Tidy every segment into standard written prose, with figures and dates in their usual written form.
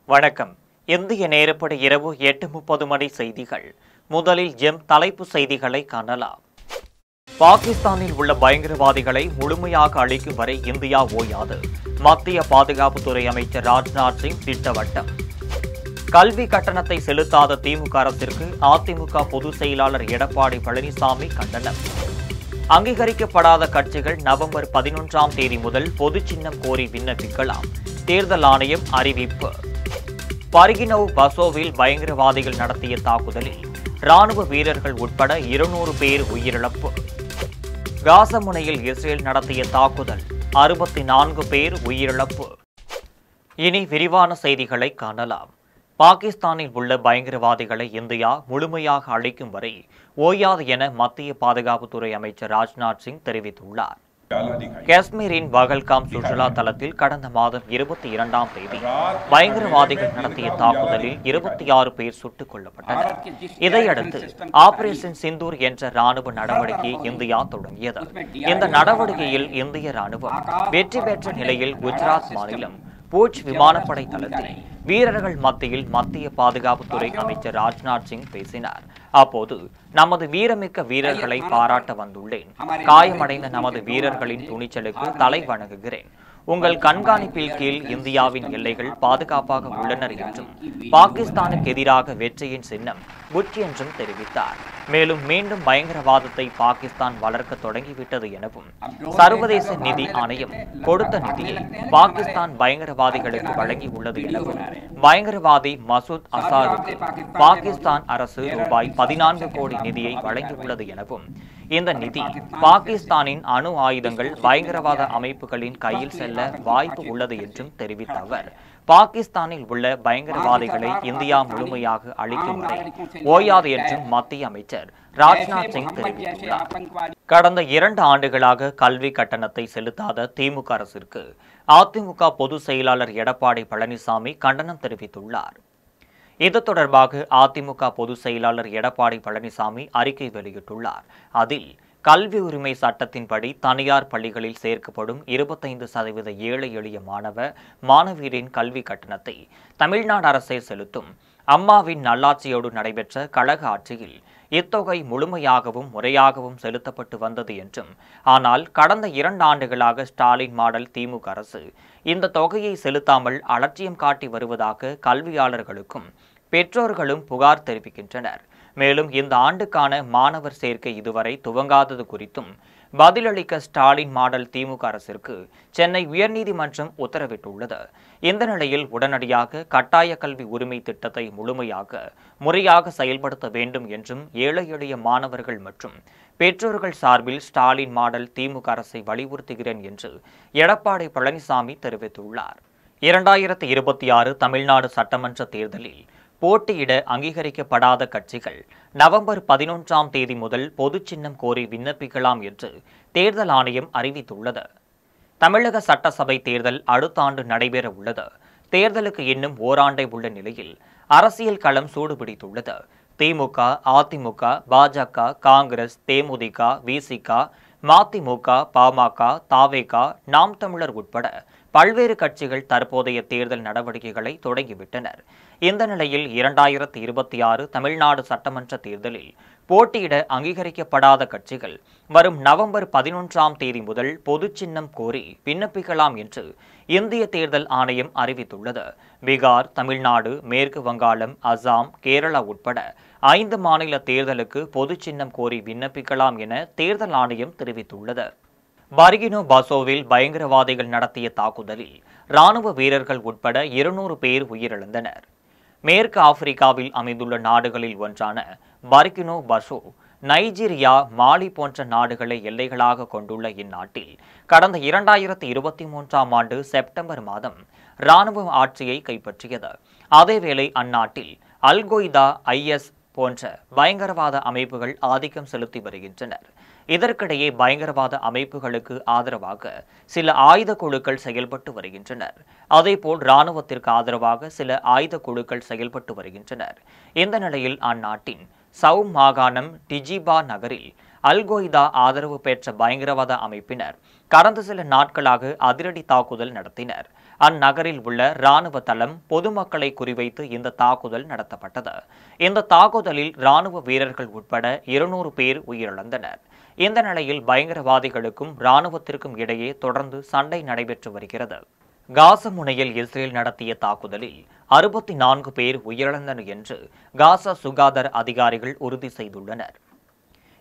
வணக்கம். இந்திய நேரப்படி இரவு 8:30 மணி செய்திகள். முதலில் தலைப்பு செய்திகளை காணலாம். பாகிஸ்தானில் உள்ள பயங்கரவாதிகளை முழுமையாக அழிக்கும் வரை இந்தியா ஓயாது. மத்திய பாதுகாப்புத்துறை அமைச்சர் ராஜ்நாத் சிங் திட்டவட்டம். கல்வி கட்டணத்தை செலுத்தாத திமுக அரசிற்கு அதிமுக பொதுச் செயலாளர் எடப்பாடி பழனிசாமி கண்டனம். அங்கீகரிக்கப்படாத கட்சிகள் நவம்பர் 11ஆம் தேதி முதல் பொது சின்னம் கோரி விண்ணப்பிக்கலாம். தேர்தல் ஆணையம் அறிவிப்பு. பர்கினோவ் பசோவில் பயங்கரவாதிகள் நடத்திய தாக்குதலில் ராணுவ வீரர்கள் உட்பட 200 பேர் உயிரிழப்பு. காசா முனையில் இஸ்ரேல் நடத்திய தாக்குதல் 64 பேர் உயிரிழப்பு. இனி விரிவான செய்திகளை காணலாம். பாகிஸ்தானில் உள்ள பயங்கரவாதிகளை இந்தியா முழுமையாக அழிக்கும் வரை ஓயாது என மத்திய பாதுகாப்புத்துறை அமைச்சர் ராஜ்நாத் சிங் தெரிவித்துள்ளார். காஷ்மீரின் பகல்காம் சுற்றுலா தலத்தில் கடந்த மாதம் 22ஆம் தேதி பயங்கரவாதிகள் நடத்திய தாக்குதலில் 26 பேர் சுட்டுக் கொல்லப்பட்டனர். இதையடுத்து ஆபரேஷன் சிந்தூர் என்ற ராணுவ நடவடிக்கையை இந்தியா தொடங்கியது. இந்த நடவடிக்கையில் இந்திய ராணுவம் வெற்றி பெற்ற நிலையில் குஜராத் மாநிலம் பூஜ் விமானப்படை தளத்தில் வீரர்கள் மத்தியில் மத்திய பாதுகாப்புத்துறை அமைச்சர் ராஜ்நாத் சிங் பேசினார். அப்போது நமது வீரமிக்க வீரர்களை பாராட்ட வந்துள்ளேன். காயமடைந்த நமது வீரர்களின் துணிச்சலுக்கு தலை வணங்குகிறேன். உங்கள் கண்காணிப்பில் கீழ் இந்தியாவின் எல்லைகள் பாதுகாப்பாக உள்ளனர் என்றும் பாகிஸ்தானுக்கு எதிராக வெற்றியின் சின்னம் புஷ் என்றும் தெரிவித்தார். மேலும் மீண்டும் பயங்கரவாதத்தை பாகிஸ்தான் வளர்க்க தொடங்கிவிட்டது எனவும் சர்வதேச நிதி ஆணையம் கொடுத்த நிதியை பாகிஸ்தான் பயங்கரவாதிகளுக்கு வழங்கியுள்ளது எனவும் பயங்கரவாதி மசூத் அசாருக்கு பாகிஸ்தான் அரசு ரூபாய் 14 கோடி நிதியை வழங்கியுள்ளது எனவும் இந்த நிதி பாகிஸ்தானின் அணு ஆயுதங்கள் பயங்கரவாத அமைப்புகளின் கையில் செல்ல வாய்ப்பு உள்ளது என்றும் தெரிவித்த அவர் பாகிஸ்தானில் உள்ள பயங்கரவாதிகளை இந்தியா முழுமையாக அழிக்கும் வரை ஓயாது என்றும் மத்திய அமைச்சர் ராஜ்நாத் சிங் தெரிவித்துள்ளார். கடந்த 2 ஆண்டுகளாக கல்வி கட்டணத்தை செலுத்தாத திமுக அரசிற்கு அதிமுக பொதுச் செயலாளர் எடப்பாடி பழனிசாமி கண்டனம் தெரிவித்துள்ளார். இது தொடர்பாக அதிமுக பொதுச் செயலாளர் எடப்பாடி பழனிசாமி அறிக்கை வெளியிட்டுள்ளார். அதில் கல்வி உரிமை சட்டத்தின்படி தனியார் பள்ளிகளில் சேர்க்கப்படும் 25% ஏழை எளிய மாணவியரின் கல்வி கட்டணத்தை தமிழ்நாடு அரசே செலுத்தும். அம்மாவின் நல்லாட்சியோடு நடைபெற்ற கழக ஆட்சியில் இத்தொகை முழுமையாகவும் முறையாகவும் செலுத்தப்பட்டு வந்தது என்றும், ஆனால் கடந்த 2 ஆண்டுகளாக ஸ்டாலின் மாடல் திமுக அரசு இந்த தொகையை செலுத்தாமல் அலட்சியம் காட்டி வருவதாக கல்வியாளர்களுக்கும் பெற்றோர்களும் புகார் தெரிவிக்கின்றனர். மேலும் இந்த ஆண்டுக்கான மாணவர் சேர்க்கை இதுவரை துவங்காதது குறித்தும் பதிலளிக்க ஸ்டாலின் மாடல் திமுக அரசிற்கு சென்னை உயர்நீதிமன்றம் உத்தரவிட்டுள்ளது. இந்த நிலையில் உடனடியாக கட்டாய கல்வி உரிமை திட்டத்தை முறையாக செயல்படுத்த வேண்டும் என்றும் ஏழை எளிய மாணவர்கள் மற்றும் பெற்றோர்கள் சார்பில் ஸ்டாலின் மாடல் திமுக அரசை வலியுறுத்துகிறேன் என்று எடப்பாடி பழனிசாமி தெரிவித்துள்ளார். 2026 தமிழ்நாடு சட்டமன்ற தேர்தலில் போட்டியிட அங்கீகரிக்கப்படாத கட்சிகள் நவம்பர் 11ஆம் தேதி முதல் பொது சின்னம் கோரி விண்ணப்பிக்கலாம் என்று தேர்தல் ஆணையம் அறிவித்துள்ளது. தமிழக சட்டசபை தேர்தல் அடுத்த ஆண்டு நடைபெற உள்ளது. தேர்தலுக்கு இன்னும் ஓராண்டை உள்ள நிலையில் அரசியல் களம் சூடுபிடித்துள்ளது. திமுக, அதிமுக, பாஜக, காங்கிரஸ், தேமுதிக, விசிக, மதிமுக, பாமக, தாவேக, நாம் தமிழர் உட்பட பல்வேறு கட்சிகள் தற்போதைய தேர்தல் நடவடிக்கைகளை தொடங்கிவிட்டனர். இந்த நிலையில் 2026 தமிழ்நாடு சட்டமன்ற தேர்தலில் போட்டியிட அங்கீகரிக்கப்படாத கட்சிகள் வரும் நவம்பர் 11ஆம் தேதி முதல் பொது சின்னம் கோரி விண்ணப்பிக்கலாம் என்று இந்திய தேர்தல் ஆணையம் அறிவித்துள்ளது. பீகார், தமிழ்நாடு, மேற்கு வங்காளம், அசாம், கேரளா உட்பட 5 மாநில தேர்தலுக்கு பொது சின்னம் கோரி விண்ணப்பிக்கலாம் என தேர்தல் ஆணையம் தெரிவித்துள்ளது. பர்கினோ பசோவில் பயங்கரவாதிகள் நடத்திய தாக்குதலில் ராணுவ வீரர்கள் உட்பட 200 பேர் உயிரிழந்தனர். மேற்கு ஆப்பிரிக்காவில் அமைந்துள்ள நாடுகளில் ஒன்றான பர்கினோ பசோ நைஜீரியா, மாலி போன்ற நாடுகளை எல்லைகளாக கொண்டுள்ள இந்நாட்டில் கடந்த 2023ஆம் ஆண்டு செப்டம்பர் மாதம் ராணுவ ஆட்சியை கைப்பற்றியது. அதேவேளை அந்நாட்டில் அல்-கொய்தா, IS போன்ற பயங்கரவாத அமைப்புகள் ஆதிக்கம் செலுத்தி வருகின்றனர். இதற்கிடையே பயங்கரவாத அமைப்புகளுக்கு ஆதரவாக சில ஆயுத குழுக்கள் செயல்பட்டு வருகின்றனர். அதேபோல் இராணுவத்திற்கு ஆதரவாக சில ஆயுத குழுக்கள் செயல்பட்டு வருகின்றனர். இந்த நிலையில் அந்நாட்டின் சவும் மாகாணம் டிஜிபா நகரில் அல்-கொய்தா ஆதரவு பெற்ற பயங்கரவாத அமைப்பினர் கடந்த சில நாட்களாக அதிரடி தாக்குதல் நடத்தினர். அந்நகரில் உள்ள இராணுவ தளம் பொதுமக்களை குறிவைத்து இந்த தாக்குதல் நடத்தப்பட்டது. இந்த தாக்குதலில் இராணுவ வீரர்கள் உட்பட 200 பேர் உயிரிழந்தனர். இந்த நிலையில் பயங்கரவாதிகளுக்கும் இராணுவத்திற்கும் இடையே தொடர்ந்து சண்டை நடைபெற்று வருகிறது. காசா முனையில் இஸ்ரேல் நடத்திய தாக்குதலில் 64 பேர் உயிரிழந்தனர் என்று காசா சுகாதார அதிகாரிகள் உறுதி செய்துள்ளனர்.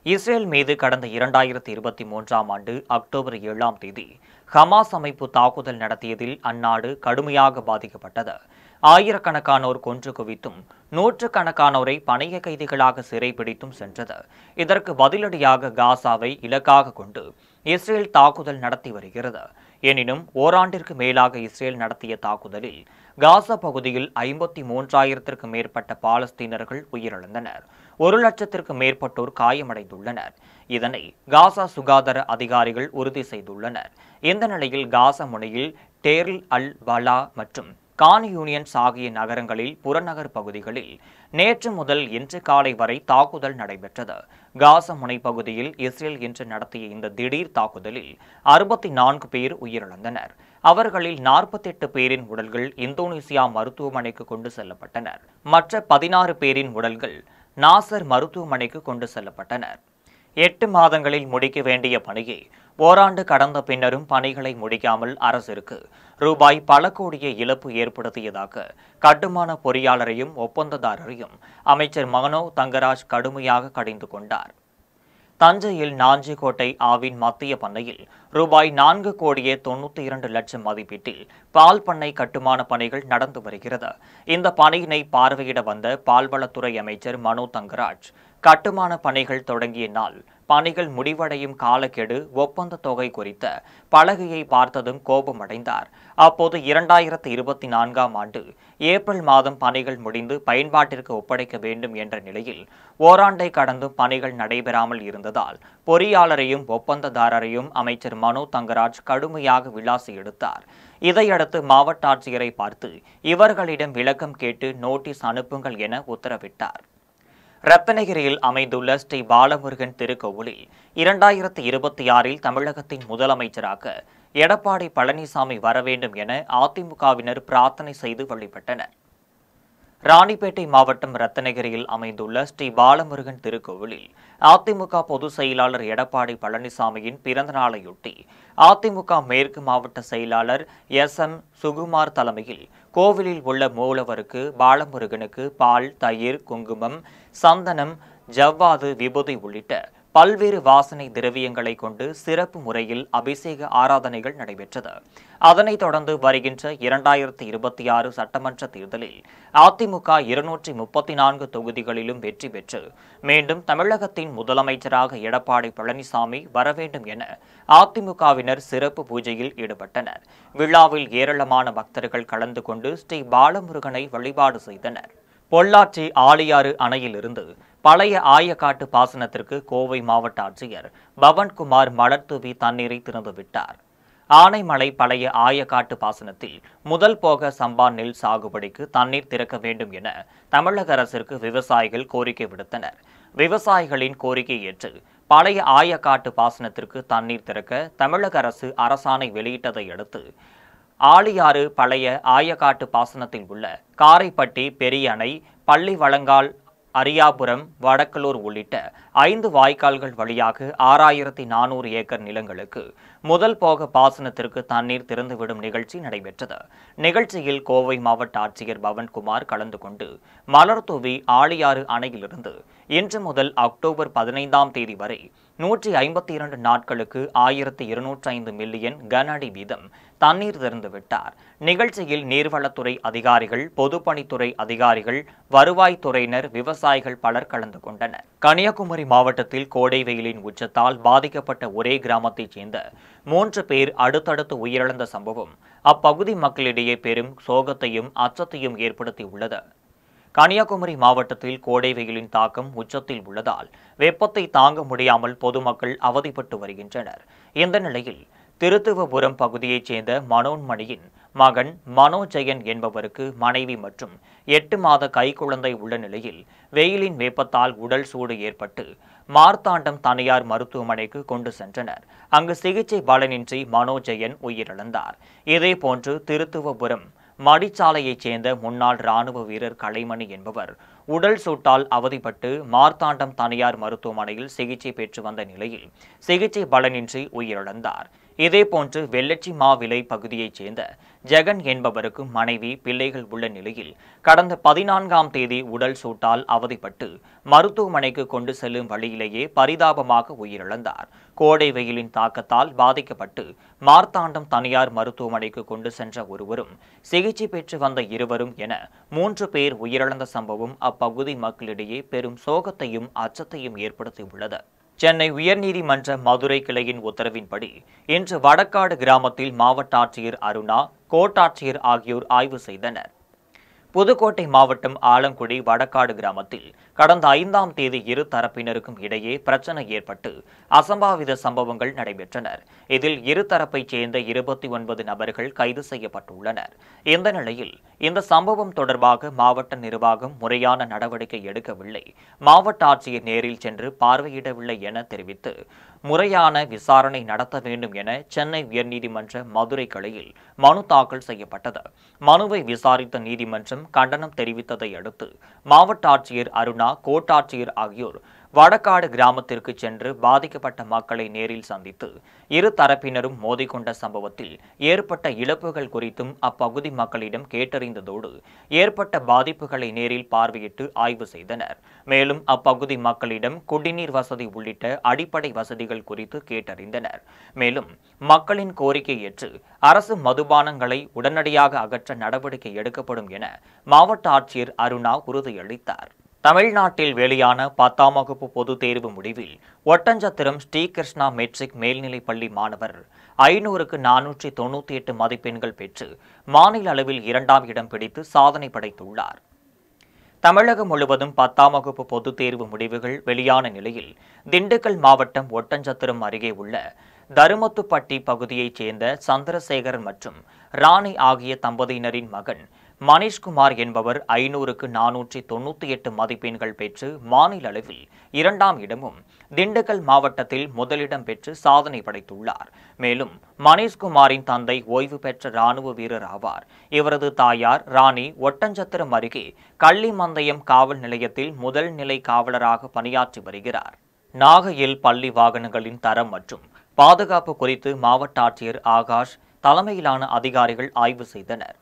இஸ்ரேல் மீது கடந்த 2023ஆம் ஆண்டு அக்டோபர் 7ஆம் தேதி ஹமாஸ் அமைப்பு தாக்குதல் நடத்தியதில் அந்நாடு கடுமையாக பாதிக்கப்பட்டது. ஆயிரக்கணக்கானோர் கொன்று குவித்தும் நூற்றுக்கணக்கானோரை பணைய கைதிகளாக சிறைபிடித்தும் சென்றது. இதற்கு பதிலடியாக காசாவை இலக்காக கொண்டு இஸ்ரேல் தாக்குதல் நடத்தி வருகிறது. எனினும் ஓராண்டிற்கு மேலாக இஸ்ரேல் நடத்திய தாக்குதலில் காசா பகுதியில் 53,000க்கும் மேற்பட்ட பாலஸ்தீனர்கள் உயிரிழந்தனர். 1,00,000க்கும் மேற்பட்டோர் காயமடைந்துள்ளனர். இதனை காசா சுகாதார அதிகாரிகள் உறுதி செய்துள்ளனர். இந்த நிலையில் காசா முனையில் டேர்ல் அல் பலா மற்றும் கான் யூனியன்ஸ் ஆகிய நகரங்களில் புறநகர் பகுதிகளில் நேற்று முதல் இன்று காலை வரை தாக்குதல் நடைபெற்றது. காசா முனை பகுதியில் இஸ்ரேல் இன்று நடத்திய இந்த திடீர் தாக்குதலில் 64 பேர் உயிரிழந்தனர். அவர்களில் 48 பேரின் உடல்கள் இந்தோனேசியா மருத்துவமனைக்கு கொண்டு செல்லப்பட்டனர். மற்ற 16 பேரின் உடல்கள் நாசர் மருத்துவமனைக்கு கொண்டு செல்லப்பட்டனர். 8 மாதங்களில் முடிக்க வேண்டிய பணியை ஓராண்டு கடந்த பின்னரும் பணிகளை முடிக்காமல் அரசிற்கு ரூபாய் பல கோடியை இழப்பு ஏற்படுத்தியதாக கட்டுமான பொறியாளரையும் ஒப்பந்ததாரரையும் அமைச்சர் மனோ தங்கராஜ் கடுமையாக கடிந்து கொண்டார். தஞ்சையில் நாஞ்சிக்கோட்டை ஆவின் மத்திய பண்ணையில் ரூபாய் 4,92,00,000 மதிப்பீட்டில் பால் பண்ணை கட்டுமான பணிகள் நடந்து வருகிறது. இந்த பணியினை பார்வையிட வந்த பால்வளத்துறை அமைச்சர் மனோ தங்கராஜ் கட்டுமான பணிகள் தொடங்கிய நாள், பணிகள் முடிவடையும் காலக்கெடு, ஒப்பந்த தொகை குறித்த பலகையை பார்த்ததும் கோபமடைந்தார். அப்போது 2024ஆம் ஆண்டு ஏப்ரல் மாதம் பணிகள் முடிந்து பயன்பாட்டிற்கு ஒப்படைக்க வேண்டும் என்ற நிலையில் ஓராண்டை கடந்தும் பணிகள் நடைபெறாமல் இருந்ததால் பொறியாளரையும் ஒப்பந்ததாரரையும் அமைச்சர் மனோ தங்கராஜ் கடுமையாக விளாசி எடுத்தார். இதையடுத்து மாவட்ட ஆட்சியரை பார்த்து இவர்களிடம் விளக்கம் கேட்டு நோட்டீஸ் அனுப்புங்கள் என உத்தரவிட்டார். ரத்னகிரியில் அமைந்துள்ள ஸ்ரீ பாலமுருகன் திருக்கோவிலில் 2026இல் தமிழகத்தின் முதலமைச்சராக எடப்பாடி பழனிசாமி வர வேண்டும் என அதிமுகவினர் பிரார்த்தனை செய்து வழிபட்டனர். ராணிப்பேட்டை மாவட்டம் ரத்னகிரியில் அமைந்துள்ள ஸ்ரீ பாலமுருகன் திருக்கோவிலில் அதிமுக பொதுச் செயலாளர் எடப்பாடி பழனிசாமியின் பிறந்த நாளையொட்டி அதிமுக மேற்கு மாவட்ட செயலாளர் SM சுகுமார் தலைமையில் கோவிலில் உள்ள மூலவருக்கு பாலமுருகனுக்கு பால், தயிர், குங்குமம், சந்தனம், ஜவ்வாது, விபூதி உள்ளிட்ட பல்வேறு வாசனை திரவியங்களை கொண்டு சிறப்பு முறையில் அபிஷேக ஆராதனைகள் நடைபெற்றது. அதனைத் தொடர்ந்து வருகின்ற 2026 சட்டமன்ற தேர்தலில் அதிமுக 234 தொகுதிகளிலும் வெற்றி பெற்று மீண்டும் தமிழகத்தின் முதலமைச்சராக எடப்பாடி பழனிசாமி வர வேண்டும் என அதிமுகவினர் சிறப்பு பூஜையில் ஈடுபட்டனர். விழாவில் ஏராளமான பக்தர்கள் கலந்து கொண்டு ஸ்ரீ பாலமுருகனை வழிபாடு செய்தனர். பொள்ளாச்சி ஆழியாறு அணையிலிருந்து பழைய ஆயக்காட்டு பாசனத்திற்கு கோவை மாவட்ட ஆட்சியர் பவன்குமார் மலர் தூவி தண்ணீரை திறந்துவிட்டார். ஆனைமலை பழைய ஆயக்காட்டு பாசனத்தில் முதல் போக சம்பா நெல் சாகுபடிக்கு தண்ணீர் திறக்க வேண்டும் என தமிழக அரசிற்கு விவசாயிகள் கோரிக்கை விடுத்தனர். விவசாயிகளின் கோரிக்கை ஏற்று பழைய ஆயக்காட்டு பாசனத்திற்கு தண்ணீர் திறக்க தமிழக அரசு அரசாணை வெளியிட்டதை அடுத்து ஆழியாறு பழைய ஆயக்காட்டு பாசனத்தில் உள்ள காரைப்பட்டி, பெரிய அணை, பள்ளிவளங்கால், அரியாபுரம், வடக்கலூர் உள்ளிட்ட 5 வாய்க்கால்கள் வழியாக 6,400 ஏக்கர் நிலங்களுக்கு முதல் போக பாசனத்திற்கு தண்ணீர் திறந்துவிடும் நிகழ்ச்சி நடைபெற்றது. நிகழ்ச்சியில் கோவை மாவட்ட ஆட்சியர் பவன்குமார் கலந்து கொண்டு மலர் தூவி ஆழியாறு அணையிலிருந்து இன்று முதல் அக்டோபர் 15ஆம் தேதி வரை 152 நாட்களுக்கு 1,205 மில்லியன் கன அடி வீதம் தண்ணீர் திறந்துவிட்டார். நிகழ்ச்சியில் நீர்வளத்துறை அதிகாரிகள், பொதுப்பணித்துறை அதிகாரிகள், வருவாய்த்துறையினர், விவசாயிகள் பலர் கலந்து கொண்டனர். கன்னியாகுமரி மாவட்டத்தில் கோடை வெயிலின் உச்சத்தால் பாதிக்கப்பட்ட ஒரே கிராமத்தைச் சேர்ந்த 3 பேர் அடுத்தடுத்து உயிரிழந்த சம்பவம் அப்பகுதி மக்களிடையே பெரும் சோகத்தையும் அச்சத்தையும் ஏற்படுத்தியுள்ளது. கன்னியாகுமரி மாவட்டத்தில் கோடை வெயிலின் தாக்கம் உச்சத்தில் உள்ளதால் வெப்பத்தை தாங்க முடியாமல் பொதுமக்கள் அவதிப்பட்டு வருகின்றனர். இந்த நிலையில் திருத்துவபுரம் பகுதியைச் சேர்ந்த மனோன்மணியின் மகன் மனோ ஜெயன் என்பவருக்கு மனைவி மற்றும் 8 மாத கைக்குழந்தை உள்ள நிலையில் வெயிலின் வெப்பத்தால் உடல் சூடு ஏற்பட்டு மார்த்தாண்டம் தனியார் மருத்துவமனைக்கு கொண்டு சென்றனர். அங்கு சிகிச்சை பலனின்றி மனோ ஜெயன் உயிரிழந்தார். இதேபோன்று திருத்துவபுரம் மடிச்சாலையைச் சேர்ந்த முன்னாள் ராணுவ வீரர் கலைமணி என்பவர் உடல் சூட்டால் அவதிப்பட்டு மார்த்தாண்டம் தனியார் மருத்துவமனையில் சிகிச்சை பெற்று வந்த நிலையில் சிகிச்சை பலனின்றி உயிரிழந்தார். இதேபோன்று வெள்ளச்சி மாவிலை பகுதியைச் சேர்ந்த ஜெகன் என்பவருக்கு மனைவி பிள்ளைகள் உள்ள நிலையில் கடந்த 14ஆம் தேதி உடல் சூட்டால் அவதிப்பட்டு மருத்துவமனைக்கு கொண்டு செல்லும் வழியிலேயே பரிதாபமாக உயிரிழந்தார். கோடை வெயிலின் தாக்கத்தால் பாதிக்கப்பட்டு மார்த்தாண்டம் தனியார் மருத்துவமனைக்கு கொண்டு சென்ற ஒருவரும் சிகிச்சை பெற்று வந்த இருவரும் என 3 பேர் உயிரிழந்த சம்பவம் அப்பகுதி மக்களிடையே பெரும் சோகத்தையும் அச்சத்தையும் ஏற்படுத்தியுள்ளது. சென்னை உயர்நீதிமன்ற மதுரை கிளையின் உத்தரவின்படி இன்று வடக்காடு கிராமத்தில் மாவட்ட ஆட்சியர் அருணா, கோட்டாட்சியர் ஆகியோர் ஆய்வு செய்தனர். புதுக்கோட்டை மாவட்டம் ஆலங்குடி வடக்காடு கிராமத்தில் கடந்த 5ஆம் தேதி இரு தரப்பினருக்கும் இடையே பிரச்சனை ஏற்பட்டு அசம்பாவித சம்பவங்கள் நடைபெற்றன. இதில் இரு தரப்பைச் சேர்ந்த 29 நபர்கள் கைது செய்யப்பட்டுள்ளனர். இந்த நிலையில் இந்த சம்பவம் தொடர்பாக மாவட்ட நிர்வாகம் முறையான நடவடிக்கை எடுக்கவில்லை, மாவட்ட ஆட்சியர் நேரில் சென்று பார்வையிடவில்லை என தெரிவித்து முறையான விசாரணை நடத்த வேண்டும் என சென்னை உயர்நீதிமன்ற மதுரை கிளையில் மனு தாக்கல் செய்யப்பட்டது. மனுவை விசாரித்த நீதிமன்றம் கண்டனம் தெரிவித்ததை அடுத்து மாவட்ட ஆட்சியர் அருணா, கோட்டாட்சியர் ஆகியோர் வடக்காடு கிராமத்திற்கு சென்று பாதிக்கப்பட்ட மக்களை நேரில் சந்தித்து இரு தரப்பினரும் மோதிக்கொண்ட சம்பவத்தில் ஏற்பட்ட இழப்புகள் குறித்தும் அப்பகுதி மக்களிடம் கேட்டறிந்ததோடு ஏற்பட்ட பாதிப்புகளை நேரில் பார்வையிட்டு ஆய்வு செய்தனர். மேலும் அப்பகுதி மக்களிடம் குடிநீர் வசதி உள்ளிட்ட அடிப்படை வசதிகள் குறித்து கேட்டறிந்தனர். மேலும் மக்களின் கோரிக்கை ஏற்று அரசு மதுபானங்களை உடனடியாக அகற்ற நடவடிக்கை எடுக்கப்படும் என மாவட்ட ஆட்சியர் அருணா உறுதியளித்தார். தமிழ்நாட்டில் வெளியான 10ஆம் வகுப்பு பொதுத் தேர்வு முடிவில் ஒட்டஞ்சத்திரம் ஸ்ரீகிருஷ்ணா மெட்ரிக் மேல்நிலைப்பள்ளி மாணவர் 500க்கு 498 மதிப்பெண்கள் பெற்று மாநில அளவில் 2ஆம் இடம் பிடித்து சாதனை படைத்துள்ளார். தமிழகம் முழுவதும் 10ஆம் வகுப்பு பொதுத் தேர்வு முடிவுகள் வெளியான நிலையில் திண்டுக்கல் மாவட்டம் ஒட்டஞ்சத்திரம் அருகே உள்ள தருமத்துப்பட்டி பகுதியைச் சேர்ந்த சந்திரசேகரன் மற்றும் ராணி ஆகிய தம்பதியினரின் மகன் மணிஷ்குமார் என்பவர் 500க்கு 498 மதிப்பெண்கள் பெற்று மாநில அளவில் 2ஆம் இடமும், திண்டுக்கல் மாவட்டத்தில் முதலிடம் பெற்று சாதனை படைத்துள்ளார். மேலும் மணிஷ்குமாரின் தந்தை ஓய்வு பெற்ற ராணுவ வீரர் ஆவார். இவரது தாயார் ராணி ஒட்டஞ்சத்திரம் அருகே கள்ளிமந்தயம் காவல் நிலையத்தில் முதல் நிலை காவலராக பணியாற்றி வருகிறார். நாகையில் பள்ளி வாகனங்களின் தரம் மற்றும் பாதுகாப்பு குறித்து மாவட்ட ஆட்சியர் ஆகாஷ் தலைமையிலான அதிகாரிகள் ஆய்வு செய்தனர்.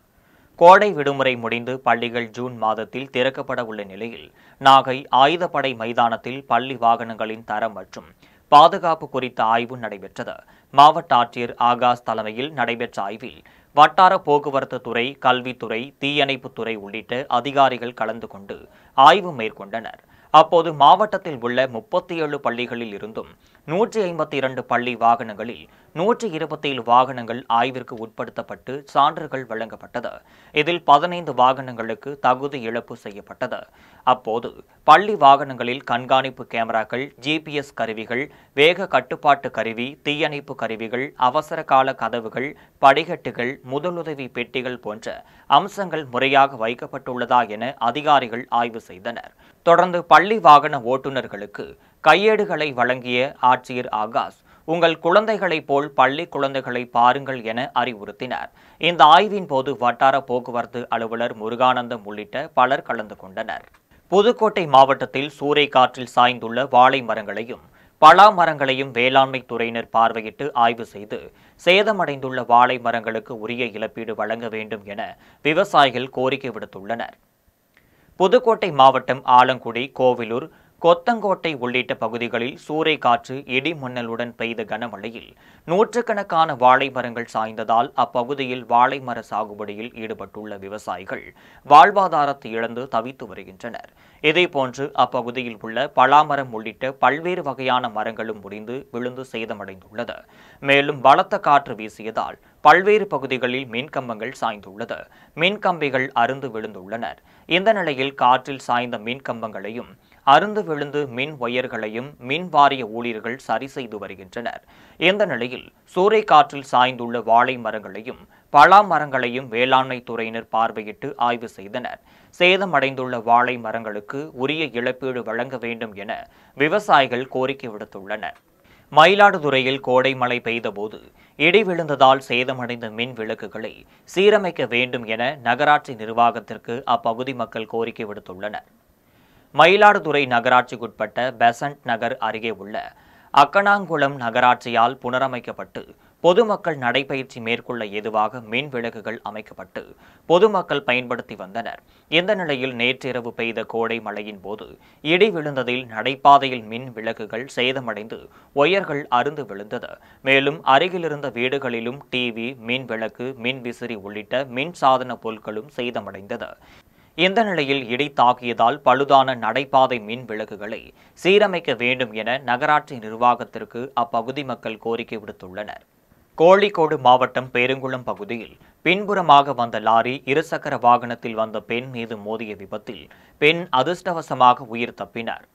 கோடை விடுமுறை முடிந்து பள்ளிகள் ஜூன் மாதத்தில் திறக்கப்பட உள்ள நிலையில் நாகை ஆயுதப்படை மைதானத்தில் பள்ளி வாகனங்களின் தரம் மற்றும் பாதுகாப்பு குறித்த ஆய்வு நடைபெற்றது. மாவட்ட ஆட்சியர் ஆகாஷ் தலைமையில் நடைபெற்ற ஆய்வில் வட்டார போக்குவரத்து துறை, கல்வித்துறை, தீயணைப்புத்துறை உள்ளிட்ட அதிகாரிகள் கலந்து கொண்டு ஆய்வு மேற்கொண்டனர். அப்போது மாவட்டத்தில் உள்ள 37 பள்ளிகளில் இருந்தும் 152 பள்ளி வாகனங்களில் 127 வாகனங்கள் ஆய்விற்கு உட்படுத்தப்பட்டு சான்றுகள் வழங்கப்பட்டது. இதில் 15 வாகனங்களுக்கு தகுதி இழப்பு செய்யப்பட்டது. அப்போது பள்ளி வாகனங்களில் கண்காணிப்பு கேமராக்கள், GPS கருவிகள், வேக கட்டுப்பாட்டு கருவி, தீயணைப்பு கருவிகள், அவசர கால கதவுகள், படிகட்டுகள், முதலுதவி பெட்டிகள் போன்ற அம்சங்கள் முறையாக வைக்கப்பட்டுள்ளதா என அதிகாரிகள் ஆய்வு செய்தனர். தொடர்ந்து பள்ளி வாகன ஓட்டுநர்களுக்கு கையேடுகளை வழங்கிய ஆட்சியர் ஆகாஷ், உங்கள் குழந்தைகளைப் போல் பள்ளி குழந்தைகளை பாருங்கள் என அறிவுறுத்தினார். இந்த ஆய்வின் போது வட்டார போக்குவரத்து அலுவலர் முருகானந்தம் உள்ளிட்ட பலர் கலந்து கொண்டனர். புதுக்கோட்டை மாவட்டத்தில் சூறைக்காற்றில் சாய்ந்துள்ள வாழை மரங்களையும் பலா மரங்களையும் வேளாண்மை துறையினர் பார்வையிட்டு ஆய்வு செய்து சேதமடைந்துள்ள வாழை மரங்களுக்கு உரிய இழப்பீடு வழங்க வேண்டும் என விவசாயிகள் கோரிக்கை விடுத்துள்ளனர். புதுக்கோட்டை மாவட்டம் ஆலங்குடி, கோவிலூர், கொத்தங்கோட்டை உள்ளிட்ட பகுதிகளில் சூறைக்காற்று, இடி மின்னலுடன் பெய்த கனமழையில் நூற்றுக்கணக்கான வாழை மரங்கள் சாய்ந்ததால் அப்பகுதியில் வாழை மர சாகுபடியில் ஈடுபட்டுள்ள விவசாயிகள் வாழ்வாதாரத்தை இழந்து தவித்து வருகின்றனர். இதேபோன்று அப்பகுதியில் உள்ள பலாமரம் உள்ளிட்ட பல்வேறு வகையான மரங்களும் முறிந்து விழுந்து சேதமடைந்துள்ளது. மேலும் பலத்த காற்று வீசியதால் பல்வேறு பகுதிகளில் மின்கம்பங்கள் சாய்ந்துள்ளது. மின்கம்பிகள் அறுந்து விழுந்துள்ளனர். இந்த நிலையில் காற்றில் சாய்ந்த மின்கம்பங்களையும் அறுந்து விழுந்து மின் ஒயர்களையும் மின் வாரிய ஊழியர்கள் சரி செய்து வருகின்றனர். இந்த நிலையில் சூறைக்காற்றில் சாய்ந்துள்ள வாழை மரங்களையும் பலா மரங்களையும் வேளாண்மை துறையினர் பார்வையிட்டு ஆய்வு செய்தனர். சேதமடைந்துள்ள வாழை மரங்களுக்கு உரிய இழப்பீடு வழங்க வேண்டும் என விவசாயிகள் கோரிக்கை விடுத்துள்ளனர். மயிலாடுதுறையில் கோடை மழை பெய்தபோது இடி விழுந்ததால் சேதமடைந்த மின் விளக்குகளை சீரமைக்க வேண்டும் என நகராட்சி நிர்வாகத்திற்கு அப்பகுதி மக்கள் கோரிக்கை விடுத்துள்ளனர். மயிலாடுதுறை நகராட்சிக்குட்பட்ட பெசன்ட் நகர் அருகே உள்ள அக்கனாங்குளம் நகராட்சியால் புனரமைக்கப்பட்டு பொதுமக்கள் நடைபயிற்சி மேற்கொள்ள ஏதுவாக மின் விளக்குகள் அமைக்கப்பட்டு பொதுமக்கள் பயன்படுத்தி வந்தனர். இந்த நிலையில் நேற்றிரவு பெய்த கோடை மழையின் போது இடி விழுந்ததில் நடைபாதையில் மின் விளக்குகள் சேதமடைந்து ஒயர்கள் அறுந்து விழுந்தது. மேலும் அருகிலிருந்த வீடுகளிலும் டிவி, மின் விளக்கு, மின் விசிறி உள்ளிட்ட மின் சாதன பொருட்களும் சேதமடைந்தது. இந்த நிலையில் இடி தாக்கியதால் பழுதான நடைபாதை மின் விளக்குகளை சீரமைக்க வேண்டும் என நகராட்சி நிர்வாகத்திற்கு அப்பகுதி மக்கள் கோரிக்கை விடுத்துள்ளனர். கோழிக்கோடு மாவட்டம் பெருங்குளம் பகுதியில் பின்புறமாக வந்த லாரி இருசக்கர வாகனத்தில் வந்த பெண் மீது மோதிய விபத்தில் பெண் அதிர்ஷ்டவசமாக உயிர் தப்பினார்.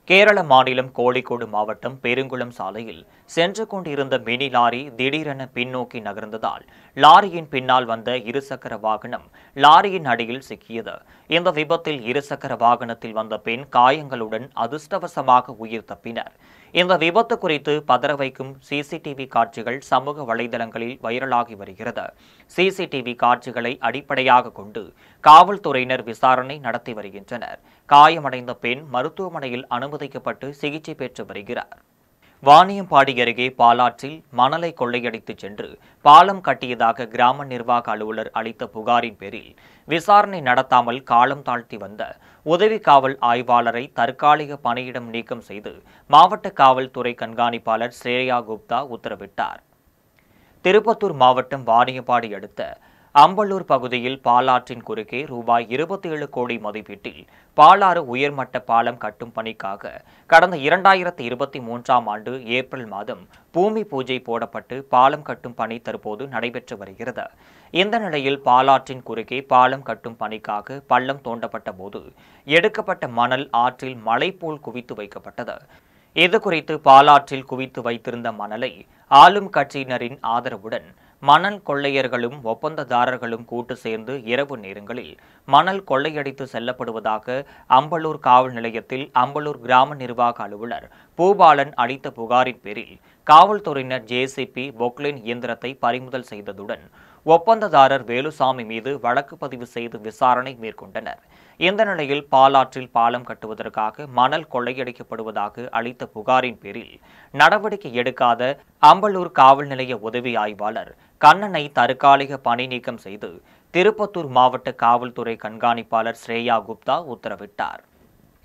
கேரள மாநிலம் கோழிக்கோடு மாவட்டம் பெருங்குளம் சாலையில் சென்று கொண்டிருந்த மினி லாரி திடீரென பின்னோக்கி நகர்ந்ததால் லாரியின் பின்னால் வந்த இருசக்கர வாகனம் லாரியின் அடியில் சிக்கியது. இந்த விபத்தில் இருசக்கர வாகனத்தில் வந்த பெண் காயங்களுடன் அதிர்ஷ்டவசமாக உயிர் தப்பினார். இந்த விபத்து குறித்து பதற வைக்கும் சிசிடிவி காட்சிகள் சமூக வலைதளங்களில் வைரலாகி வருகிறது. சிசிடிவி காட்சிகளை அடிப்படையாக கொண்டு காவல்துறையினர் விசாரணை நடத்தி வருகின்றனர். காயமடைந்த பெண் மருத்துவமனையில் அனுமதிக்கப்பட்டு சிகிச்சை பெற்று வருகிறார். வாணியம்பாடி அருகே பாலாற்றில் மணலை கொள்ளையடித்துச் சென்று பாலம் கட்டியதாக கிராம நிர்வாக அலுவலர் அளித்த புகாரின் பேரில் விசாரணை நடத்தாமல் காலம் தாழ்த்தி வந்த உதவி காவல் ஆய்வாளரை தற்காலிக பணியிடம் நீக்கம் செய்து மாவட்ட காவல்துறை கண்காணிப்பாளர் ஸ்ரேயா குப்தா உத்தரவிட்டார். திருப்பத்தூர் மாவட்டம் வாணியம்பாடி அடுத்த அம்பலூர் பகுதியில் பாலாற்றின் குறுக்கே ரூபாய் 27 கோடி மதிப்பீட்டில் பாலாறு உயர்மட்ட பாலம் கட்டும் பணிக்காக கடந்த 2023ஆம் ஆண்டு ஏப்ரல் மாதம் பூமி பூஜை போடப்பட்டு பாலம் கட்டும் பணி தற்போது நடைபெற்று வருகிறது. இந்த நிலையில் பாலாற்றின் குறுக்கே பாலம் கட்டும் பணிக்காக பள்ளம் தோண்டப்பட்ட போது எடுக்கப்பட்ட மணல் ஆற்றில் மலை போல் குவித்து வைக்கப்பட்டது. இதுகுறித்து பாலாற்றில் குவித்து வைத்திருந்த மணலை ஆளும் கட்சியினரின் ஆதரவுடன் மணல் கொள்ளையர்களும் ஒப்பந்ததாரர்களும் கூட்டு சேர்ந்து இரவு நேரங்களில் மணல் கொள்ளையடித்து செல்லப்படுவதாக அம்பலூர் காவல் நிலையத்தில் அம்பலூர் கிராம நிர்வாக அலுவலர் பூபாலன் அளித்த புகாரின் பேரில் காவல்துறையினர் ஜேசிபி பொக்லைன் இயந்திரத்தை பறிமுதல் செய்ததுடன் ஒப்பந்ததாரர் வேலுசாமி மீது வழக்கு பதிவு செய்து விசாரணை மேற்கொண்டனர். இந்த நிலையில் பாலாற்றில் பாலம் கட்டுவதற்காக மணல் கொள்ளையடிக்கப்படுவதாக அளித்த புகாரின் பேரில் நடவடிக்கை எடுக்காத அம்பலூர் காவல் நிலைய உதவி ஆய்வாளர் கண்ணனை தற்காலிக பணி நீக்கம் செய்து திருப்பத்தூர் மாவட்ட காவல்துறை கண்காணிப்பாளர் ஸ்ரேயா குப்தா உத்தரவிட்டார்.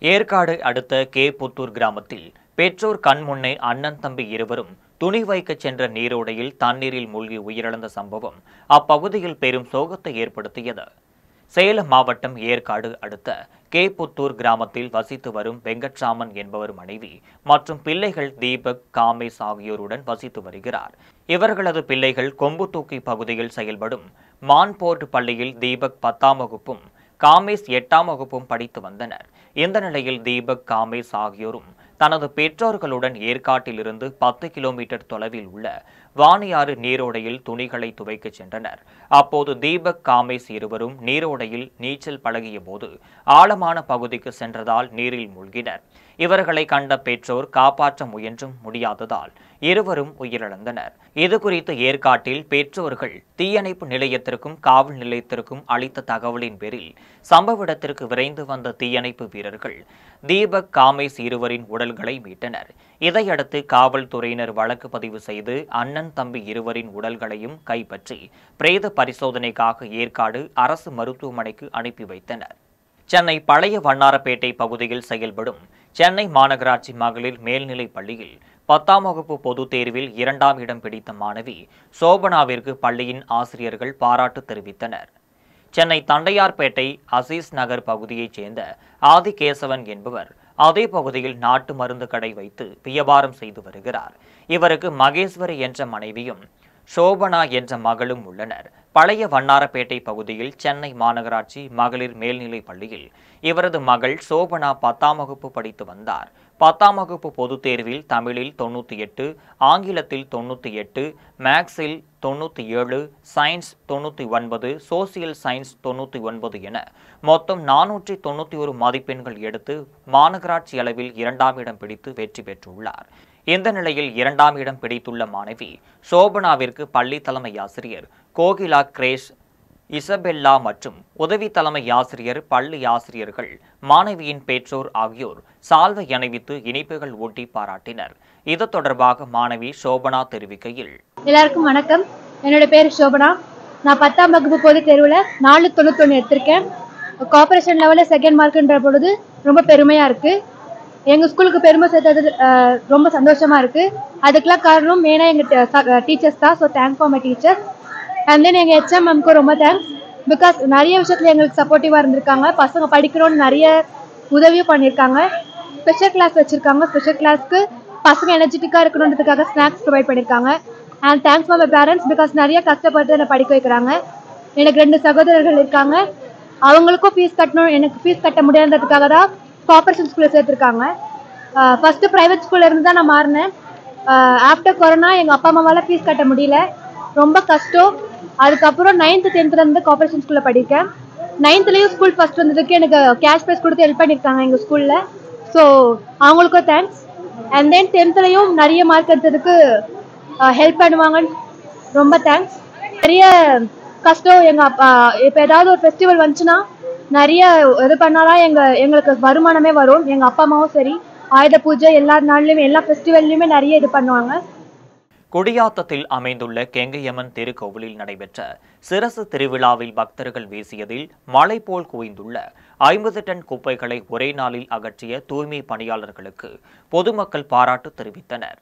ஏற்காடு அடுத்த புத்தூர் கிராமத்தில் பெற்றோர் கண்முன்னே அண்ணன் தம்பி இருவரும் துணி வைக்க சென்ற நீரோடையில் தண்ணீரில் மூழ்கி உயிரிழந்த சம்பவம் அப்பகுதியில் பெரும் சோகத்தை ஏற்படுத்தியது. சேலம் மாவட்டம் ஏற்காடு அடுத்த புத்தூர் கிராமத்தில் வசித்து வரும் வெங்கட்ராமன் என்பவர் மனைவி மற்றும் பிள்ளைகள் தீபக், காமேஷ் ஆகியோருடன் வசித்து வருகிறார். இவர்களது பிள்ளைகள் கொம்புத்தூக்கி பகுதியில் செயல்படும் மான்போர்ட் பள்ளியில் தீபக் 10ஆம் வகுப்பும் காமேஷ் 8ஆம் வகுப்பும் படித்து வந்தனர். இந்த நிலையில் தீபக், காமேஷ் ஆகியோரும் தனது பெற்றோர்களுடன் ஏற்காட்டிலிருந்து 10 கிலோமீட்டர் தொலைவில் உள்ள வாணியாறு நீரோடையில் துணிகளை துவைக்க சென்றனர். அப்போது தீபக், காமேஷ் இருவரும் நீரோடையில் நீச்சல் பழகிய போது ஆழமான பகுதிக்கு சென்றதால் நீரில் மூழ்கினர். இவர்களை கண்ட பெற்றோர் காப்பாற்ற முயன்றும் முடியாததால் இருவரும் உயிரிழந்தனர். இதுகுறித்து ஏற்காட்டில் பெற்றோர்கள் தீயணைப்பு நிலையத்திற்கும் காவல் நிலையத்திற்கும் அளித்த தகவலின் பேரில் சம்பவ இடத்திற்கு விரைந்து வந்த தீயணைப்பு வீரர்கள் தீபக், காமேஷ் இருவரின் உடல்களை மீட்டனர். இதையடுத்து காவல்துறையினர் வழக்கு பதிவு செய்து அண்ணன் தம்பி இருவரின் உடல்களையும் கைப்பற்றி பிரேத பரிசோதனைக்காக ஏற்காடு அரசு மருத்துவமனைக்கு அனுப்பி வைத்தனர். சென்னை பழைய வண்ணாரப்பேட்டை பகுதியில் செயல்படும் சென்னை மாநகராட்சி மகளிர் மேல்நிலைப் பள்ளியில் 10ஆம் வகுப்பு பொதுத் தேர்வில் 2ஆம் இடம் பிடித்த மாணவி சோபனாவிற்கு பள்ளியின் ஆசிரியர்கள் பாராட்டு தெரிவித்தனர். சென்னை தண்டையார்பேட்டை அசீஸ் நகர் பகுதியைச் சேர்ந்த ஆதிகேசவன் என்பவர் அதே பகுதியில் நாட்டு மருந்து கடை வைத்து வியாபாரம் செய்து வருகிறார். இவருக்கு மகேஸ்வரி என்ற மனைவியும் சோபனா என்ற மகளும் உள்ளனர். பழைய வண்ணாரப்பேட்டை பகுதியில் சென்னை மாநகராட்சி மகளிர் மேல்நிலைப் பள்ளியில் இவரது மகள் சோபனா 10ஆம் வகுப்பு படித்து வந்தார். 10ஆம் வகுப்பு பொதுத் தேர்வில் தமிழில் 98, ஆங்கிலத்தில் 98, மேக்ஸில் 97, சயின்ஸ் 99, சோசியல் சயின்ஸ் 99 என மொத்தம் 491 மதிப்பெண்கள் எடுத்து மாநகராட்சி அளவில் 2ஆம் இடம் பிடித்து வெற்றி பெற்றுள்ளார். இந்த நிலையில் 2ஆம் இடம் பிடித்துள்ள மாணவி சோபனாவிற்கு பள்ளி தலைமை ஆசிரியர் கோகிலா கிரேஸ், இசபெல்லா மற்றும் உதவி தலைமை ஆசிரியர், பள்ளி ஆசிரியர்கள், மாணவியின் பெற்றோர் ஆகியோர் சால்வை அணிவித்து இனிப்புகள் ஊட்டி பாராட்டினர். இது தொடர்பாக மாணவி சோபனா தெரிவிக்கையில், எல்லாருக்கும் வணக்கம். என்னோட பேர் சோபனா. நான் 10ஆம் வகுப்பு பொதுத் தேர்வில் 491 எடுத்திருக்கேன். கார்பரேஷன் லெவலில் செகண்ட் மார்க்குன்ற பொழுது ரொம்ப பெருமையாக இருக்குது. எங்கள் ஸ்கூலுக்கு பெருமை சேர்த்தது ரொம்ப சந்தோஷமாக இருக்குது. அதுக்கெலாம் காரணம் மெயினாக எங்கள் டீச்சர்ஸ் தான். So thanks for my teachers. And then எங்கள் HMMக்கு ரொம்ப தேங்க்ஸ். பிகாஸ் நிறைய விஷயத்தில் எங்களுக்கு சப்போர்ட்டிவாக இருந்திருக்காங்க. பசங்க படிக்கணும்னு நிறைய உதவியும் பண்ணியிருக்காங்க. ஸ்பெஷல் கிளாஸ் வச்சுருக்காங்க. ஸ்பெஷல் கிளாஸ்க்கு பசங்க எனர்ஜெட்டிக்காக இருக்கணுன்றதுக்காக ஸ்நாக்ஸ் ப்ரொவைட் பண்ணியிருக்காங்க. And thanks for my parents. Because நிறைய கஷ்டப்பட்டு என்னை படிக்க வைக்கிறாங்க. எனக்கு 2 சகோதரர்கள் இருக்காங்க. அவங்களுக்கும் ஃபீஸ் கட்டணும், எனக்கு ஃபீஸ் கட்ட முடியாததுக்காக தான் கார்பரேஷன் ஸ்கூலில் சேர்த்துருக்காங்க. ஃபஸ்ட்டு ப்ரைவேட் ஸ்கூலில் இருந்து தான் நான் மாறினேன். ஆஃப்டர் கொரோனா எங்கள் அப்பா அம்மாவால் ஃபீஸ் கட்ட முடியல, ரொம்ப கஷ்டம். அதுக்கப்புறம் 9th 10th கார்பரேஷன் ஸ்கூலில் படிக்கேன். 9thலேயும் ஸ்கூல் ஃபஸ்ட் வந்ததுக்கு எனக்கு கேஷ் ப்ரைஸ் கொடுத்து ஹெல்ப் பண்ணியிருக்காங்க எங்கள் ஸ்கூலில். ஸோ அவங்களுக்கும் தேங்க்ஸ். அண்ட் தென் 10thலேயும் நிறைய மார்க் எடுத்ததுக்கு ஹெல்ப் பண்ணுவாங்கன்னு ரொம்ப தேங்க்ஸ். நிறைய கஷ்டம். எங்கள் அப்பா இப்போ ஏதாவது ஒரு ஃபெஸ்டிவல் வந்துச்சுன்னா நிறைய இது பண்ணாதான் எங்களுக்கு வருமானமே வரும். எங்கள் அப்பா அம்மாவும் சரி, ஆயுத பூஜை எல்லா நாள்லையுமே எல்லா ஃபெஸ்டிவல்லையுமே நிறைய இது பண்ணுவாங்க. குடியாத்தத்தில் அமைந்துள்ள கெங்கையம்மன் திருக்கோவிலில் நடைபெற்ற சிரசு திருவிழாவில் பக்தர்கள் வீசியதில் மழை போல் குவிந்துள்ள 50 டன் குப்பைகளை ஒரே நாளில் அகற்றிய தூய்மை பணியாளர்களுக்கு பொதுமக்கள் பாராட்டு தெரிவித்தனர்.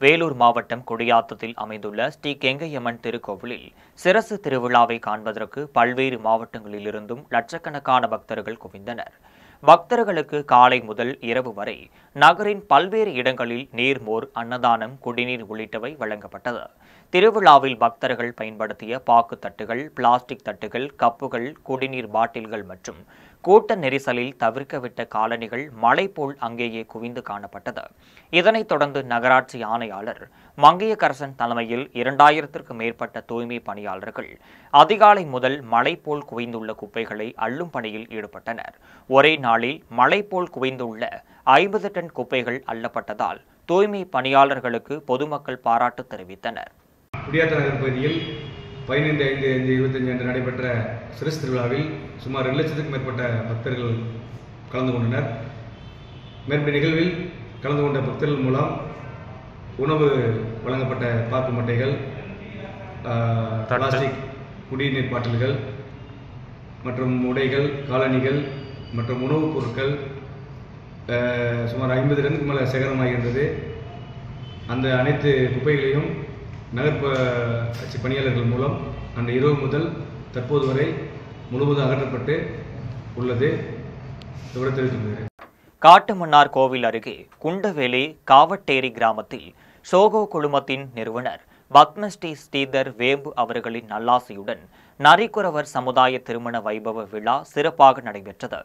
வேலூர் மாவட்டம் குடியாத்தத்தில் அமைந்துள்ள ஸ்ரீ கெங்கையம்மன் திருக்கோவிலில் சிரசு திருவிழாவை காண்பதற்கு பல்வேறு மாவட்டங்களிலிருந்தும் லட்சக்கணக்கான பக்தர்கள் குவிந்தனர். பக்தர்களுக்கு காலை முதல் இரவு வரை நகரின் பல்வேறு இடங்களில் நீர்மோர், அன்னதானம், குடிநீர் உள்ளிட்டவை வழங்கப்பட்டது. திருவிழாவில் பக்தர்கள் பயன்படுத்திய பாக்கு தட்டுகள், பிளாஸ்டிக் தட்டுகள், கப்புகள், குடிநீர் பாட்டில்கள் மற்றும் கூட்ட நெரிசலில் தவிர்க்கவிட்ட காலணிகள் மழை போல் அங்கேயே குவிந்து காணப்பட்டது. இதனைத் தொடர்ந்து நகராட்சி ஆணையாளர் மங்கையக்கரசன் தலைமையில் 2000க்கும் மேற்பட்ட தூய்மை பணியாளர்கள் அதிகாலை முதல் மழை போல் குவிந்துள்ள குப்பைகளை அள்ளும் பணியில் ஈடுபட்டனர். ஒரே நாளில் மழை போல் குவிந்துள்ள 50 டன் குப்பைகள் அள்ளப்பட்டதால் தூய்மை பணியாளர்களுக்கு பொதுமக்கள் பாராட்டு தெரிவித்தனர். குடியாத்த நகர் பகுதியில் 15/5/25 அன்று நடைபெற்ற சிரசு திருவிழாவில் சுமார் 2 லட்சத்துக்கும் மேற்பட்ட பக்தர்கள் கலந்து கொண்டனர். மேற்பட்ட நிகழ்வில் கலந்து கொண்ட பக்தர்கள் மூலம் உணவு வழங்கப்பட்ட பாக்கு மட்டைகள், பிளாஸ்டிக் குடிநீர் பாட்டில்கள் மற்றும் உடைகள், காலணிகள் மற்றும் உணவுப் பொருட்கள் சுமார் 50 டன்னுக்கு மேலே சேகரமாகின்றது. அந்த அனைத்து குப்பைகளையும் நகர்ச்சி பணியாளர்கள் மூலம் அந்த இரவு முதல் தற்போது வரை முழுவதும் அகற்றப்பட்டு உள்ளது. தெரிவித்துள்ளது. காட்டுமன்னார் கோவில் அருகே குண்டவேலி காவட்டேரி கிராமத்தில் சோகோ குழுமத்தின் நிறுவனர் பத்மஸ்ரீ ஸ்ரீதர் வேம்பு அவர்களின் நல்லாசியுடன் நரிக்குறவர் சமுதாய திருமண வைபவ விழா சிறப்பாக நடைபெற்றது.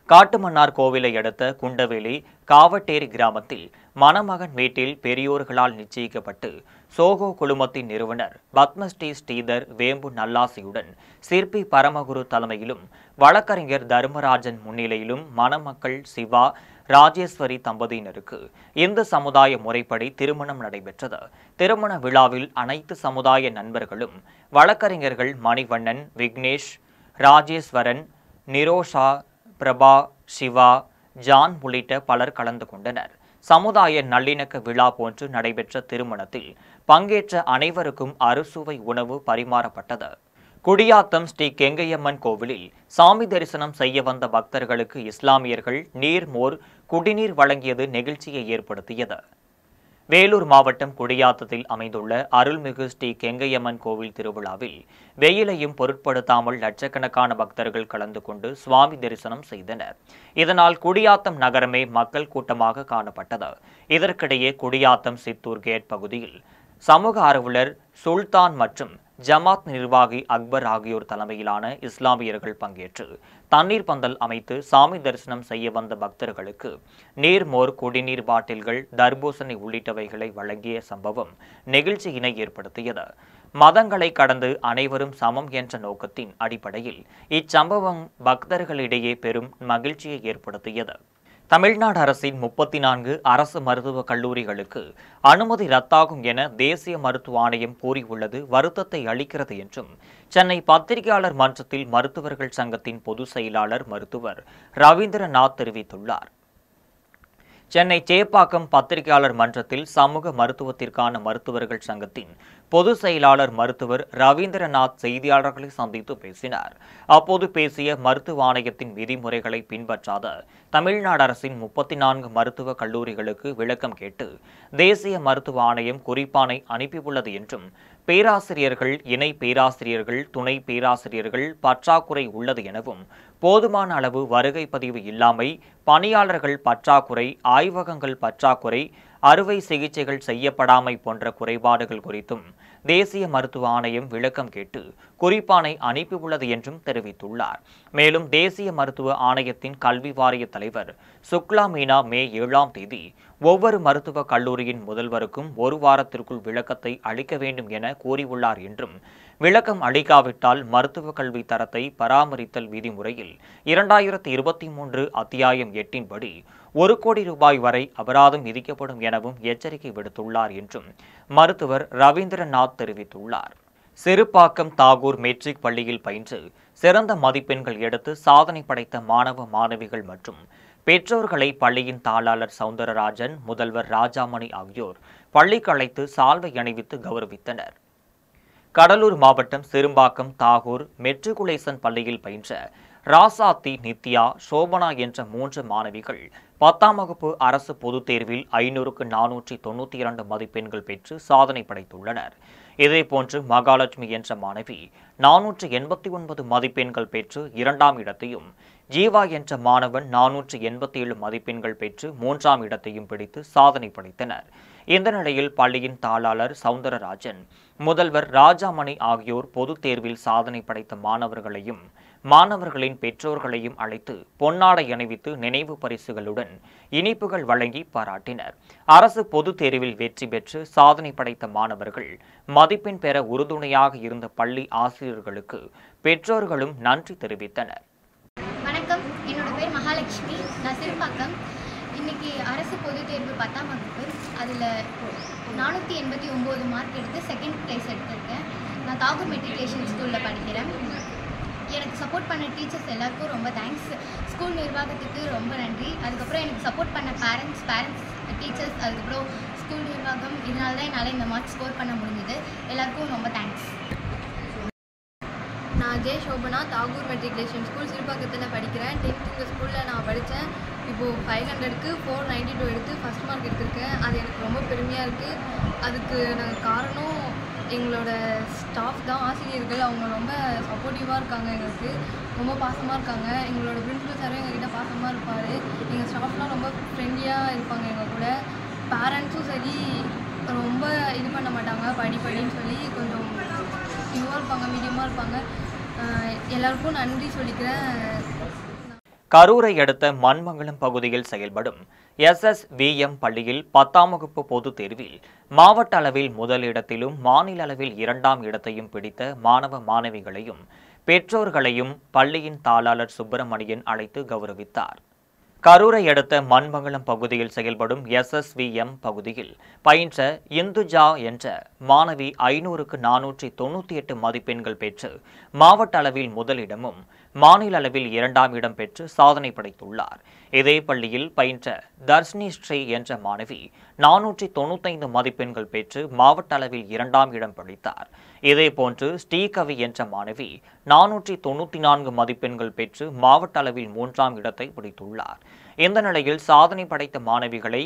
காட்டுமன்னார் கோவிலை அடுத்த குண்டவேலி காவட்டேரி கிராமத்தில் மணமகன் வீட்டில் பெரியோர்களால் நிச்சயிக்கப்பட்டு சோகோ குழுமத்தின் நிறுவனர் பத்மஸ்ரீ ஸ்ரீதர் வேம்பு நல்லாசியுடன் சிற்பி பரமகுரு தலைமையிலும் வழக்கறிஞர் தர்மராஜன் முன்னிலையிலும் மணமக்கள் சிவா, ராஜேஸ்வரி தம்பதியினருக்கு இந்து சமுதாய முறைப்படி திருமணம் நடைபெற்றது. திருமண விழாவில் அனைத்து சமுதாய நண்பர்களும் வழக்கறிஞர்கள் மணிவண்ணன், விக்னேஷ், ராஜேஸ்வரன், நிரோஷா, பிரபா, சிவா, ஜான் உள்ளிட்ட பலர் கலந்து கொண்டனர். சமுதாய நல்லிணக்க விழா போன்று நடைபெற்ற திருமணத்தில் பங்கேற்ற அனைவருக்கும் அறுசுவை உணவு பரிமாறப்பட்டது. குடியாத்தம் ஸ்ரீ கெங்கையம்மன் கோவிலில் சாமி தரிசனம் செய்ய வந்த பக்தர்களுக்கு இஸ்லாமியர்கள் நீர்மோர், குடிநீர் வழங்கியது நெகிழ்ச்சியை ஏற்படுத்தியது. வேலூர் மாவட்டம் குடியாத்தத்தில் அமைந்துள்ள அருள்மிகு ஸ்ரீ கெங்கையம்மன் கோவில் திருவிழாவில் வெயிலையும் பொருட்படுத்தாமல் லட்சக்கணக்கான பக்தர்கள் கலந்து கொண்டு சுவாமி தரிசனம் செய்தனர். இதனால் குடியாத்தம் நகரமே மக்கள் கூட்டமாக காணப்பட்டது. இதற்கிடையே குடியாத்தம் சித்தூர் கேட் பகுதியில் சமூக ஆர்வலர் சுல்தான் மற்றும் ஜமாத் நிர்வாகி அக்பர் ஆகியோர் தலைமையிலான இஸ்லாமியர்கள் பங்கேற்று தண்ணீர் பந்தல் அமைத்து சாமி தரிசனம் செய்ய வந்த பக்தர்களுக்கு நீர்மோர், குடிநீர் பாட்டில்கள், தர்பூசணி உள்ளிட்டவைகளை வழங்கிய சம்பவம் நெகிழ்ச்சியினை ஏற்படுத்தியது. மதங்களை கடந்து அனைவரும் சமம் என்ற நோக்கத்தின் அடிப்படையில் இச்சம்பவம் பக்தர்களிடையே பெரும் மகிழ்ச்சியை ஏற்படுத்தியது. தமிழ்நாடு அரசின் 34 அரசு மருத்துவக் கல்லூரிகளுக்கு அனுமதி ரத்தாகும் என தேசிய மருத்துவ ஆணையம் கூறியுள்ளது வருத்தத்தை அளிக்கிறது என்றும் சென்னை பத்திரிகையாளர் மன்றத்தில் மருத்துவர்கள் சங்கத்தின் பொதுச் செயலாளர் மருத்துவர் ரவீந்திரநாத் தெரிவித்துள்ளார். சென்னை சேப்பாக்கம் பத்திரிகையாளர் மன்றத்தில் சமூக மருத்துவத்திற்கான மருத்துவர்கள் சங்கத்தின் பொதுச் செயலாளர் மருத்துவர் ரவீந்திரநாத் செய்தியாளர்களை சந்தித்து பேசினார். அப்போது பேசிய மருத்துவ ஆணையத்தின் விதிமுறைகளை பின்பற்றாத தமிழ்நாடு அரசின் 34 மருத்துவக் கல்லூரிகளுக்கு விளக்கம் கேட்டு தேசிய மருத்துவ ஆணையம் குறிப்பாணை அனுப்பியுள்ளது என்றும் பேராசிரியர்கள், இணை பேராசிரியர்கள், துணை பேராசிரியர்கள் பற்றாக்குறை உள்ளது எனவும் போதுமான அளவு வருகை பதிவு இல்லாமை, பணியாளர்கள் பற்றாக்குறை, ஆய்வகங்கள் பற்றாக்குறை, அறுவை சிகிச்சைகள் செய்யப்படாமை போன்ற குறைபாடுகள் குறித்தும் தேசிய மருத்துவ ஆணையம் விளக்கம் கேட்டு குறிப்பாணை அனுப்பியுள்ளது என்றும் தெரிவித்துள்ளார். மேலும் தேசிய மருத்துவ ஆணையத்தின் கல்வி வாரிய தலைவர் சுக்லா மீனா மே 7ஆம் தேதி ஒவ்வொரு மருத்துவக் கல்லூரியின் முதல்வருக்கும் 1 வாரத்திற்குள் விளக்கத்தை அளிக்க வேண்டும் என கூறியுள்ளார் என்றும் விளக்கம் அளிக்காவிட்டால் மருத்துவக் கல்வி தரத்தை பராமரித்தல் விதிமுறையில் 2023 அத்தியாயம் 8 படி 1 கோடி ரூபாய் வரை அபராதம் விதிக்கப்படும் எனவும் எச்சரிக்கை விடுத்துள்ளார் என்றும் மருத்துவர் ரவீந்திரநாத் தெரிவித்துள்ளார். சிறுபாக்கம் தாகூர் மெட்ரிக் பள்ளியில் பயின்று சிறந்த மதிப்பெண்கள் எடுத்து சாதனை படைத்த மாணவ மாணவிகள் மற்றும் பெற்றோர்களை பள்ளியின் தாளாளர் சவுந்தரராஜன், முதல்வர் ராஜாமணி ஆகியோர் பள்ளிக்கு அழைத்து சால்வை அணிவித்து கௌரவித்தனர். கடலூர் மாவட்டம் சிறுபாக்கம் தாகூர் மெட்ரிகுலேசன் பள்ளியில் பயின்ற ராசாத்தி, நித்யா, சோபனா என்ற 3 மாணவிகள் 10ஆம் வகுப்பு அரசு பொதுத் தேர்வில் 500க்கு 492 மதிப்பெண்கள் பெற்று சாதனை படைத்துள்ளனர். இதேபோன்று மகாலட்சுமி என்ற மாணவி 489 மதிப்பெண்கள் பெற்று 2ஆம் இடத்தையும், ஜீவா என்ற மாணவன் 487 மதிப்பெண்கள் பெற்று 3ஆம் இடத்தையும் பிடித்து சாதனை படைத்தனர். இந்த நிலையில் பள்ளியின் தாளாளர் சவுந்தரராஜன், முதல்வர் ராஜாமணி ஆகியோர் பொதுத் தேர்வில் சாதனை படைத்த மாணவர்களையும் மாணவர்களின் பெற்றோர்களையும் அழைத்து பொன்னாடை அணிவித்து நினைவு பரிசுகளுடன் இனிப்புகள் வழங்கி பாராட்டினர். அரசு பொதுத் தேர்வில் வெற்றி பெற்று சாதனை படைத்த மாணவர்கள் மதிப்பெண் பெற உறுதுணையாக இருந்த பள்ளி ஆசிரியர்களுக்கு பெற்றோர்களும் நன்றி தெரிவித்தனர். வணக்கம், என்னோட பேர் மகாலட்சுமி. நான் சிறுபாக்கம். இன்னைக்கு அரசு பொதுத் தேர்வு 10ஆம் வகுப்பு, அதில் 489 மார்க் எடுத்து செகண்ட் பிளேஸ் எடுத்திருக்கேன். நான் தாகூர் மெட்ரிகுலேஷன் ஸ்கூலில் படிக்கிறேன். எனக்கு சப்போர்ட் பண்ண டீச்சர்ஸ் எல்லாருக்கும் ரொம்ப தேங்க்ஸ். ஸ்கூல் நிர்வாகத்துக்கு ரொம்ப நன்றி. அதுக்கப்புறம் எனக்கு சப்போர்ட் பண்ண பேரண்ட்ஸ், டீச்சர்ஸ், அதுக்கப்புறம் ஸ்கூல் நிர்வாகம், இதனால தான் என்னால் இந்த மார்க் ஸ்கோர் பண்ண முடிஞ்சது. எல்லாருக்கும் ரொம்ப தேங்க்ஸ். நான் J Shobana, Tagore matriculation school சிறுபாக்கத்தில் படிக்கிறேன். 10th இந்த ஸ்கூலில் நான் படித்தேன். இப்போது 500க்கு 492 எடுத்து ஃபஸ்ட் மார்க் எடுத்திருக்கேன். அது எனக்கு ரொம்ப பெருமையாக இருக்குது. அதுக்கு நாங்கள் காரணம் எங்களோட ஸ்டாஃப் தான், ஆசிரியர்கள். அவங்க ரொம்ப சப்போர்ட்டிவாக இருக்காங்க, எங்களுக்கு ரொம்ப பாசமாக இருக்காங்க. எங்களோட பிரின்சிபல் சாரும் எங்ககிட்ட பாசமாக இருப்பார். எங்கள் ஸ்டாஃப்லாம் ரொம்ப ஃப்ரெண்ட்லியாக இருப்பாங்க எங்கள் கூட. பேரண்ட்ஸும் சரி ரொம்ப இது பண்ண மாட்டாங்க, படின்னு சொல்லி கொஞ்சம் இதுவாக இருப்பாங்க, மீடியமாக இருப்பாங்க. எல்லாருக்கும் நன்றி சொல்லிக்கிறேன். கரூரை அடுத்த மண்மங்கலம் பகுதியில் செயல்படும் SSVM பள்ளியில் 10ஆம் வகுப்பு பொதுத் தேர்வில் மாவட்ட அளவில் முதலிடத்திலும் மாநில அளவில் 2ஆம் இடத்தையும் பிடித்த மாணவ மாணவிகளையும் பெற்றோர்களையும் பள்ளியின் தாளாளர் சுப்பிரமணியன் அழைத்து கௌரவித்தார். கரூரை அடுத்த மண்மங்கலம் பகுதியில் செயல்படும் SSVM பகுதியில் பயின்ற இந்துஜா என்ற மாணவி 500க்கு 498 மதிப்பெண்கள் பெற்று மாவட்ட அளவில் முதலிடமும் மாநில அளவில் 2ஆம் இடம் பெற்று சாதனை படைத்துள்ளார். இதே பள்ளியில் பயின்ற தர்ஷினி ஸ்ரீ என்ற மாணவி 495 மதிப்பெண்கள் பெற்று மாவட்ட அளவில் 2ஆம் இடம் பிடித்தார். இதேபோன்று ஸ்ரீகவி என்ற மாணவி 494 மதிப்பெண்கள் பெற்று மாவட்ட அளவில் 3ஆம் இடத்தை பிடித்துள்ளார். இந்த நிலையில் சாதனை படைத்த மாணவிகளை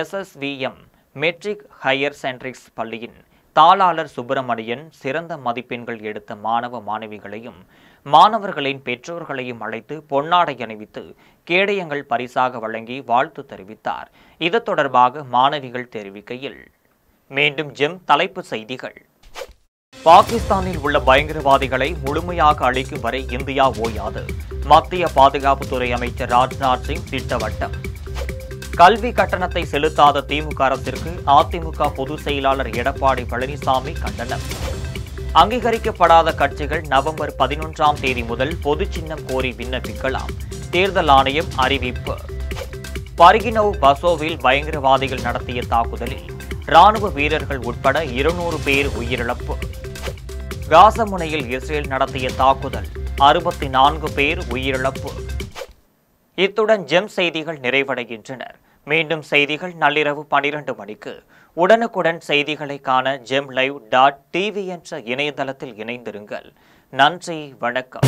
SSVM மெட்ரிக் ஹையர் சென்ட்ரிக்ஸ் பள்ளியின் தாளாளர் சுப்பிரமணியன் சிறந்த மதிப்பெண்கள் எடுத்த மாணவ மாணவிகளையும் மாணவர்களின் பெற்றோர்களையும் அழைத்து பொன்னாடை அணிவித்து கேடயங்கள் பரிசாக வழங்கி வாழ்த்து தெரிவித்தார். இது தொடர்பாக மாணவிகள் தெரிவிக்கையில், மீண்டும் ஜெம் தலைப்புச் செய்திகள். பாகிஸ்தானில் உள்ள பயங்கரவாதிகளை முழுமையாக அழிக்கும் வரை இந்தியா ஓயாது. மத்திய பாதுகாப்புத்துறை அமைச்சர் ராஜ்நாத் சிங் திட்டவட்டம். கல்வி கட்டணத்தை செலுத்தாத திமுக அரசிற்கு அதிமுக பொதுச் செயலாளர் எடப்பாடி பழனிசாமி கண்டனம். அங்கீகரிக்கப்படாத கட்சிகள் நவம்பர் 11ஆம் தேதி முதல் பொது சின்னம் கோரி விண்ணப்பிக்கலாம். தேர்தல் ஆணையம் அறிவிப்பு. பர்கினோவ் பசோவில் பயங்கரவாதிகள் நடத்திய தாக்குதலில் ராணுவ வீரர்கள் உட்பட 200 பேர் உயிரிழப்பு. காசா முனையில் இஸ்ரேல் நடத்திய தாக்குதல் 64 பேர் உயிரிழப்பு. இத்துடன் ஜெம் செய்திகள் நிறைவடைகின்றன. மீண்டும் செய்திகள் நள்ளிரவு 12 மணிக்கு. உடனுக்குடன் செய்திகளை காண gemlive.tv என்ற இணையதளத்தில் இணைந்திருங்கள். நன்றி, வணக்கம்.